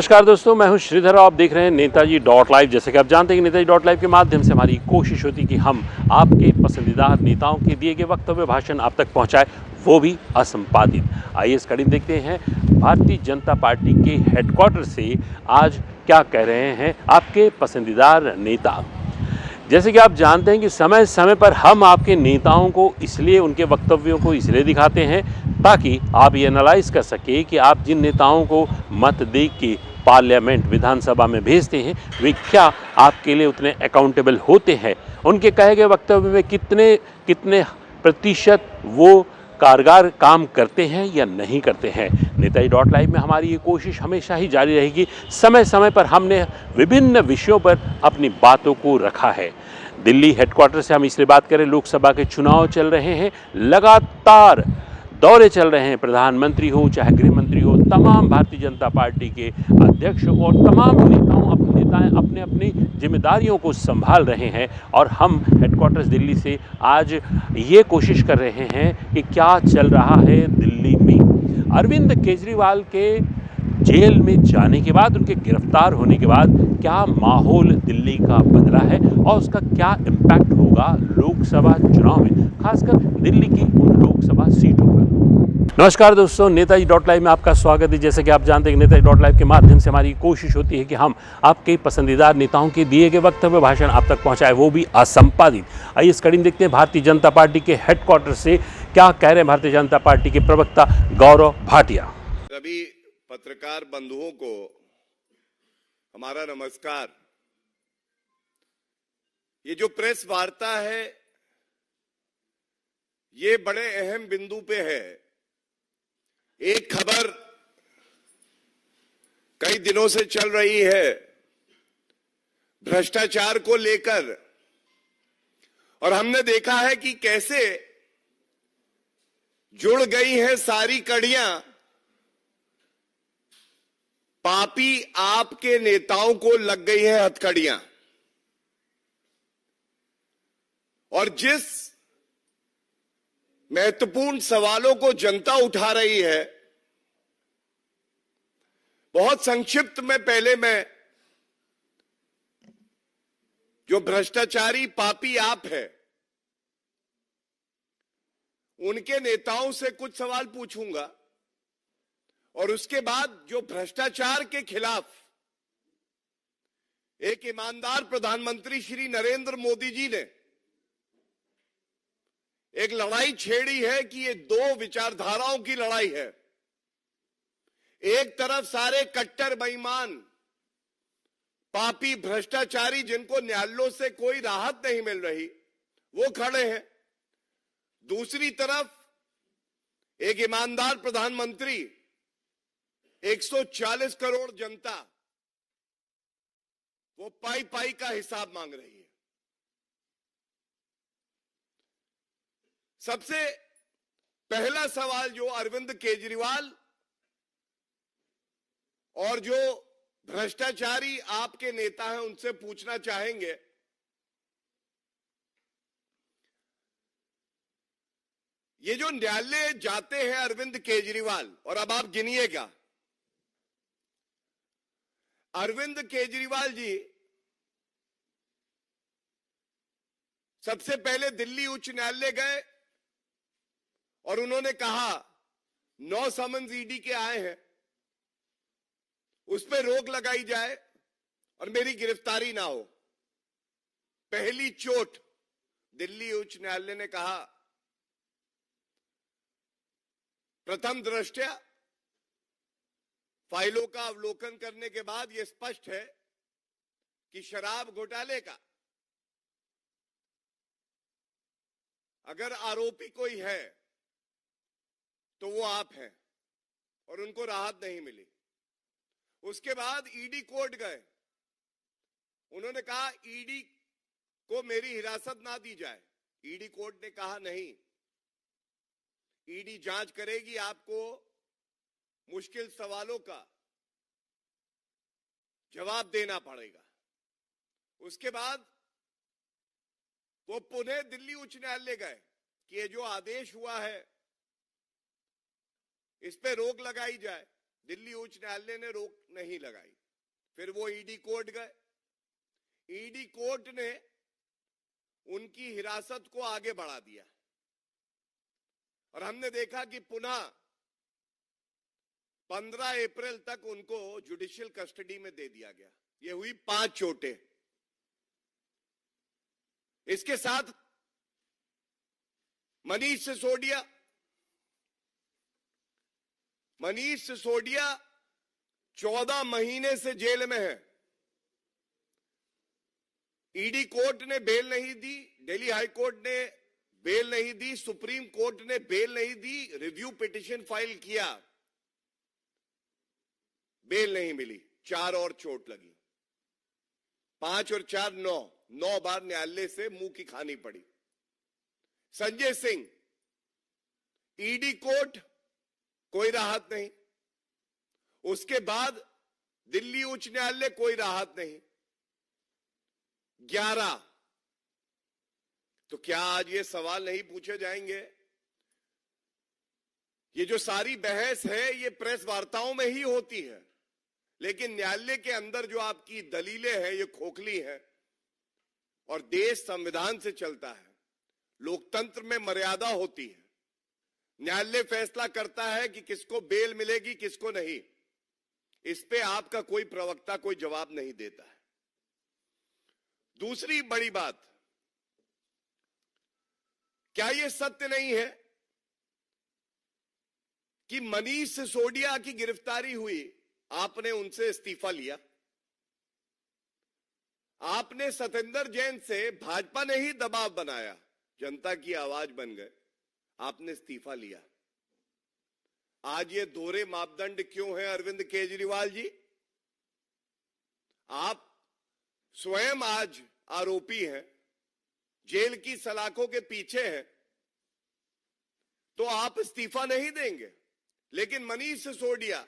नमस्कार दोस्तों, मैं हूं श्रीधर और आप देख रहे हैं नेताजी डॉट लाइव। जैसे कि आप जानते हैं कि नेताजी डॉट लाइव के माध्यम से हमारी कोशिश होती है कि हम आपके पसंदीदा नेताओं के दिए गए वक्तव्य भाषण आप तक पहुंचाएं, वो भी असंपादित। आइए इस कड़ी में देखते हैं भारतीय जनता पार्टी के हेडक्वार्टर से आज क्या कह रहे हैं आपके पसंदीदा नेता। जैसे कि आप जानते हैं कि समय समय पर हम आपके नेताओं को इसलिए उनके वक्तव्यों को इसलिए दिखाते हैं ताकि आप ये एनालाइज कर सके कि आप जिन नेताओं को मत दे के पार्लियामेंट विधानसभा में भेजते हैं वे क्या आपके लिए उतने अकाउंटेबल होते हैं, उनके कहे गए वक्तव्य में कितने कितने प्रतिशत वो कारगर काम करते हैं या नहीं करते हैं। नेताजी डॉट लाइव में हमारी ये कोशिश हमेशा ही जारी रहेगी। समय समय पर हमने विभिन्न विषयों पर अपनी बातों को रखा है। दिल्ली हेडक्वार्टर से हम इसलिए बात करें, लोकसभा के चुनाव चल रहे हैं, लगातार दौरे चल रहे हैं, प्रधानमंत्री हो चाहे गृह मंत्री हो, तमाम भारतीय जनता पार्टी के अध्यक्ष और तमाम नेताएं अपने अपनी जिम्मेदारियों को संभाल रहे हैं और हम हेडक्वार्टर्स दिल्ली से आज ये कोशिश कर रहे हैं कि क्या चल रहा है दिल्ली में। अरविंद केजरीवाल के जेल में जाने के बाद, उनके गिरफ्तार होने के बाद क्या माहौल दिल्ली का बदला है और उसका क्या इम्पैक्ट होगा लोकसभा चुनाव में, खासकर दिल्ली की उन लोकसभा सीटों पर। नमस्कार दोस्तों, नेताजी डॉट लाइव में आपका स्वागत है। जैसे कि आप जानते हैं कि नेताजी डॉट लाइव के माध्यम से हमारी कोशिश होती है कि हम आपके पसंदीदा नेताओं के दिए गए वक्तव्य भाषण आप तक पहुंचाए, वो भी असंपादित। आइए इस कड़ी में देखते हैं भारतीय जनता पार्टी के हेडक्वार्टर से क्या कह रहे हैं भारतीय जनता पार्टी के प्रवक्ता गौरव भाटिया। सभी पत्रकार बंधुओं को हमारा नमस्कार। ये जो प्रेस वार्ता है ये बड़े अहम बिंदु पे है। एक खबर कई दिनों से चल रही है भ्रष्टाचार को लेकर, और हमने देखा है कि कैसे जुड़ गई हैं सारी कड़ियां पापी आपके नेताओं को लग गई हैं हथकड़ियां। और जिस महत्वपूर्ण सवालों को जनता उठा रही है, बहुत संक्षिप्त में पहले मैं जो भ्रष्टाचारी पापी आप है उनके नेताओं से कुछ सवाल पूछूंगा, और उसके बाद जो भ्रष्टाचार के खिलाफ एक ईमानदार प्रधानमंत्री श्री नरेंद्र मोदी जी ने एक लड़ाई छेड़ी है कि ये दो विचारधाराओं की लड़ाई है। एक तरफ सारे कट्टर बेईमान पापी भ्रष्टाचारी जिनको न्यायालयों से कोई राहत नहीं मिल रही वो खड़े हैं, दूसरी तरफ एक ईमानदार प्रधानमंत्री, 140 करोड़ जनता वो पाई पाई का हिसाब मांग रही है। सबसे पहला सवाल जो अरविंद केजरीवाल और जो भ्रष्टाचारी आपके नेता हैं उनसे पूछना चाहेंगे, ये जो न्यायालय जाते हैं अरविंद केजरीवाल, और अब आप गिनिएगा, अरविंद केजरीवाल जी सबसे पहले दिल्ली उच्च न्यायालय गए और उन्होंने कहा 9 समन्स ईडी के आए हैं, उस पर रोक लगाई जाए और मेरी गिरफ्तारी ना हो। पहली चोट दिल्ली उच्च न्यायालय ने कहा, प्रथम दृष्टया फाइलों का अवलोकन करने के बाद यह स्पष्ट है कि शराब घोटाले का अगर आरोपी कोई है तो वो आप हैं, और उनको राहत नहीं मिली। उसके बाद ईडी कोर्ट गए, उन्होंने कहा ईडी को मेरी हिरासत ना दी जाए। ईडी कोर्ट ने कहा नहीं, ईडी जांच करेगी, आपको मुश्किल सवालों का जवाब देना पड़ेगा। उसके बाद वो पुनः दिल्ली उच्च न्यायालय गए कि ये जो आदेश हुआ है इस पे रोक लगाई जाए। दिल्ली उच्च न्यायालय ने रोक नहीं लगाई। फिर वो ईडी कोर्ट गए। ईडी कोर्ट ने उनकी हिरासत को आगे बढ़ा दिया और हमने देखा कि पुनः 15 अप्रैल तक उनको जुडिशियल कस्टडी में दे दिया गया। ये हुई 5 चोटें। इसके साथ मनीष सिसोदिया 14 महीने से जेल में है। ईडी कोर्ट ने बेल नहीं दी, दिल्ली हाई कोर्ट ने बेल नहीं दी, सुप्रीम कोर्ट ने बेल नहीं दी, रिव्यू पिटीशन फाइल किया, बेल नहीं मिली। 4 और चोट लगी। 5 और 4 9 बार न्यायालय से मुंह की खानी पड़ी। संजय सिंह, ईडी कोर्ट कोई राहत नहीं, उसके बाद दिल्ली उच्च न्यायालय कोई राहत नहीं। 11। तो क्या आज ये सवाल नहीं पूछे जाएंगे? ये जो सारी बहस है ये प्रेस वार्ताओं में ही होती है, लेकिन न्यायालय के अंदर जो आपकी दलीलें हैं ये खोखली हैं। और देश संविधान से चलता है, लोकतंत्र में मर्यादा होती है। न्यायालय फैसला करता है कि किसको बेल मिलेगी, किसको नहीं। इस पे आपका कोई प्रवक्ता कोई जवाब नहीं देता है। दूसरी बड़ी बात, क्या यह सत्य नहीं है कि मनीष सिसोदिया की गिरफ्तारी हुई, आपने उनसे इस्तीफा लिया? आपने सत्येंद्र जैन से, भाजपा ने ही दबाव बनाया, जनता की आवाज बन गए, आपने इस्तीफा लिया। आज ये दोहरे मापदंड क्यों है अरविंद केजरीवाल जी? आप स्वयं आज आरोपी हैं, जेल की सलाखों के पीछे हैं, तो आप इस्तीफा नहीं देंगे। लेकिन मनीष सिसोदिया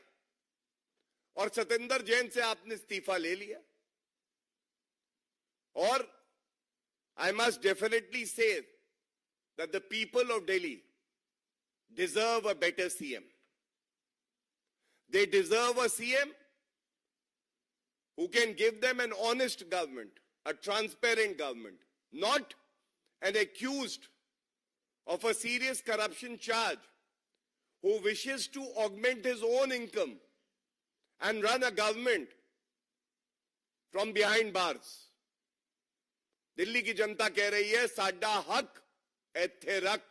और सत्येंद्र जैन से आपने इस्तीफा ले लिया। और I must definitely say that the people of Delhi deserve a better CM. They deserve a CM who can give them an honest government, a transparent government, not an accused of a serious corruption charge who wishes to augment his own income and run a government from behind bars. Delhi की जनता कह रही है साडा हक इत्थे रख,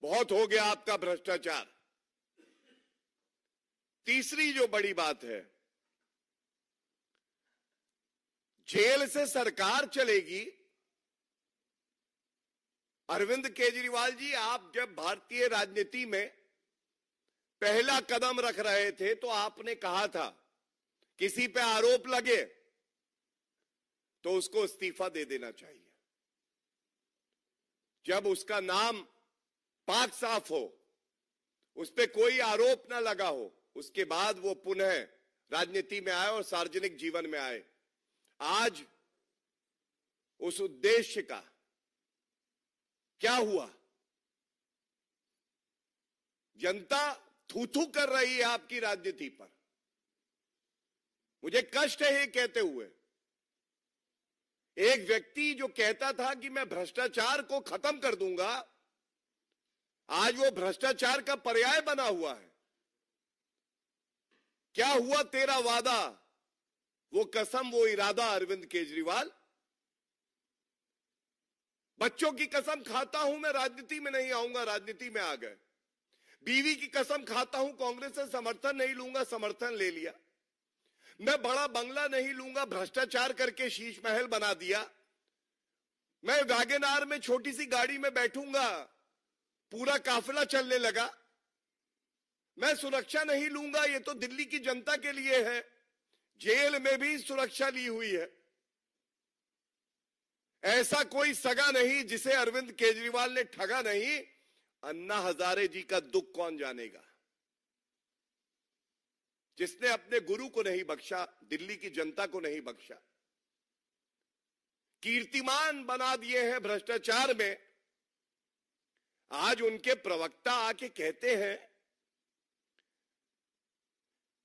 बहुत हो गया आपका भ्रष्टाचार। तीसरी जो बड़ी बात है, जेल से सरकार चलेगी। अरविंद केजरीवाल जी, आप जब भारतीय राजनीति में पहला कदम रख रहे थे तो आपने कहा था किसी पे आरोप लगे तो उसको इस्तीफा दे देना चाहिए। जब उसका नाम पाक साफ हो, उस पे कोई आरोप ना लगा हो, उसके बाद वो पुनः राजनीति में आए और सार्वजनिक जीवन में आए। आज उस उद्देश्य का क्या हुआ? जनता थू-थू कर रही है आपकी राजनीति पर। मुझे कष्ट है ये कहते हुए। एक व्यक्ति जो कहता था कि मैं भ्रष्टाचार को खत्म कर दूंगा, आज वो भ्रष्टाचार का पर्याय बना हुआ है। क्या हुआ तेरा वादा, वो कसम, वो इरादा अरविंद केजरीवाल? बच्चों की कसम खाता हूं मैं राजनीति में नहीं आऊंगा, राजनीति में आ गए। बीवी की कसम खाता हूं कांग्रेस से समर्थन नहीं लूंगा, समर्थन ले लिया। मैं बड़ा बंगला नहीं लूंगा, भ्रष्टाचार करके शीश महल बना दिया। मैं वैगनआर में छोटी सी गाड़ी में बैठूंगा, पूरा काफिला चलने लगा। मैं सुरक्षा नहीं लूंगा, ये तो दिल्ली की जनता के लिए है। जेल में भी सुरक्षा ली हुई है। ऐसा कोई सगा नहीं जिसे अरविंद केजरीवाल ने ठगा नहीं। अन्ना हजारे जी का दुख कौन जानेगा, जिसने अपने गुरु को नहीं बख्शा, दिल्ली की जनता को नहीं बख्शा, कीर्तिमान बना दिए हैं भ्रष्टाचार में। आज उनके प्रवक्ता आके कहते हैं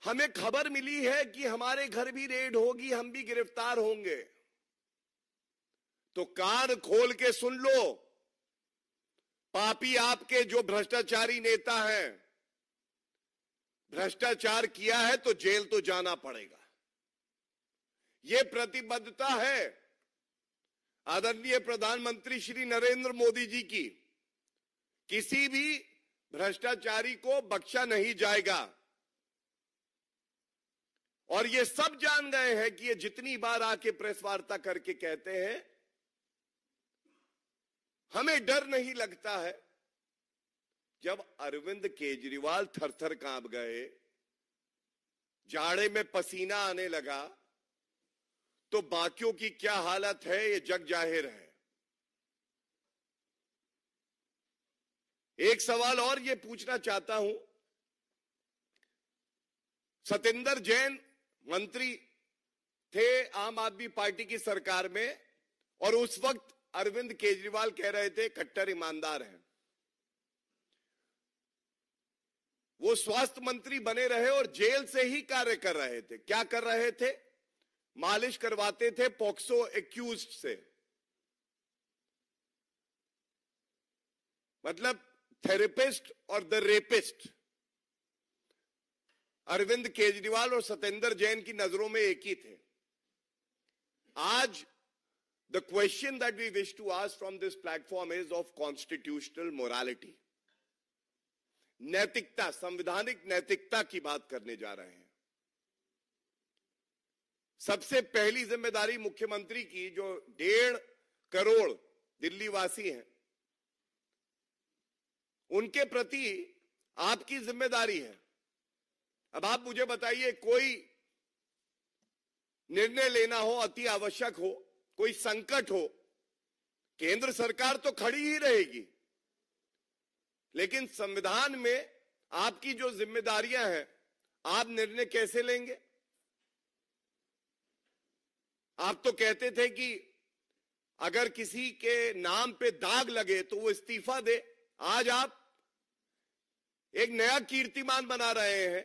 हमें खबर मिली है कि हमारे घर भी रेड होगी, हम भी गिरफ्तार होंगे। तो कान खोल के सुन लो, पापी आपके जो भ्रष्टाचारी नेता हैं, भ्रष्टाचार किया है तो जेल तो जाना पड़ेगा। यह प्रतिबद्धता है आदरणीय प्रधानमंत्री श्री नरेंद्र मोदी जी की। किसी भी भ्रष्टाचारी को बख्शा नहीं जाएगा। और ये सब जान गए हैं कि ये जितनी बार आके प्रेस वार्ता करके कहते हैं, हमें डर नहीं लगता है। जब अरविंद केजरीवाल थर-थर कांप गए, जाड़े में पसीना आने लगा, तो बाकियों की क्या हालत है ये जग जाहिर है। एक सवाल और ये पूछना चाहता हूं, सतेंद्र जैन मंत्री थे आम आदमी पार्टी की सरकार में, और उस वक्त अरविंद केजरीवाल कह रहे थे कट्टर ईमानदार हैं। वो स्वास्थ्य मंत्री बने रहे और जेल से ही कार्य कर रहे थे। क्या कर रहे थे? मालिश करवाते थे पॉक्सो एक्यूज्ड से, मतलब थेरेपिस्ट और द रेपिस्ट। अरविंद केजरीवाल और सतेंद्र जैन की नजरों में एक ही थे। आज the question that we wish to ask from this platform is of constitutional morality. नैतिकता, संवैधानिक नैतिकता की बात करने जा रहे हैं। सबसे पहली जिम्मेदारी मुख्यमंत्री की, जो 1.5 करोड़ दिल्ली वासी हैं, उनके प्रति आपकी जिम्मेदारी है। अब आप मुझे बताइए, कोई निर्णय लेना हो, अति आवश्यक हो, कोई संकट हो, केंद्र सरकार तो खड़ी ही रहेगी, लेकिन संविधान में आपकी जो जिम्मेदारियां हैं, आप निर्णय कैसे लेंगे? आप तो कहते थे कि अगर किसी के नाम पे दाग लगे तो वो इस्तीफा दे। आज आप एक नया कीर्तिमान बना रहे हैं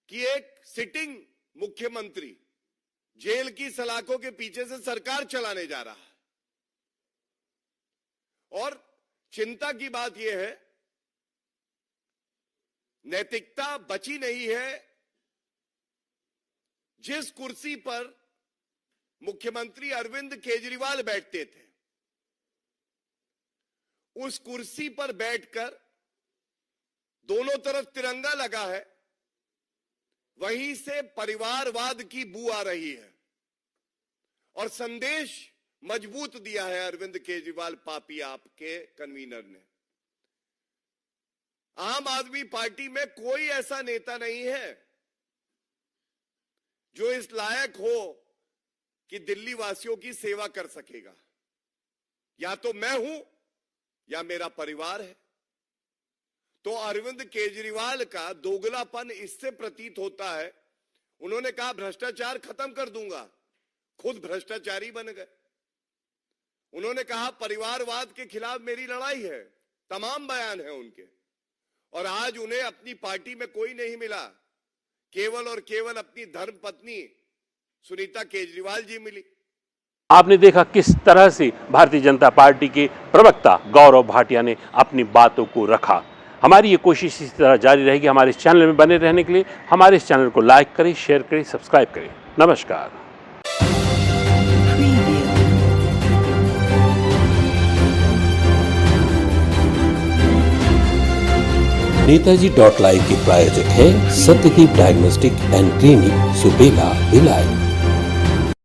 कि एक सिटिंग मुख्यमंत्री जेल की सलाखों के पीछे से सरकार चलाने जा रहा है। और चिंता की बात यह है, नैतिकता बची नहीं है। जिस कुर्सी पर मुख्यमंत्री अरविंद केजरीवाल बैठते थे, उस कुर्सी पर बैठकर दोनों तरफ तिरंगा लगा है, वहीं से परिवारवाद की बू आ रही है और संदेश मजबूत दिया है अरविंद केजरीवाल पापी आपके कन्वीनर ने। आम आदमी पार्टी में कोई ऐसा नेता नहीं है जो इस लायक हो कि दिल्ली वासियों की सेवा कर सकेगा। या तो मैं हूं या मेरा परिवार है। तो अरविंद केजरीवाल का दोगलापन इससे प्रतीत होता है। उन्होंने कहा भ्रष्टाचार खत्म कर दूंगा, खुद भ्रष्टाचारी बन गए। उन्होंने कहा परिवारवाद के खिलाफ मेरी लड़ाई है, तमाम बयान है उनके। और आज उन्हें अपनी पार्टी में कोई नहीं मिला, केवल और केवल अपनी धर्मपत्नी सुनीता केजरीवाल जी मिली। आपने देखा किस तरह से भारतीय जनता पार्टी के प्रवक्ता गौरव भाटिया ने अपनी बातों को रखा। हमारी ये कोशिश इसी तरह जारी रहेगी। हमारे इस चैनल में बने रहने के लिए हमारे इस चैनल को लाइक करें, शेयर करें, सब्सक्राइब करें। नमस्कार। नेताजी.live के प्रायोजक है Satyadeep diagnostic and clinic, Supela, Bhilai.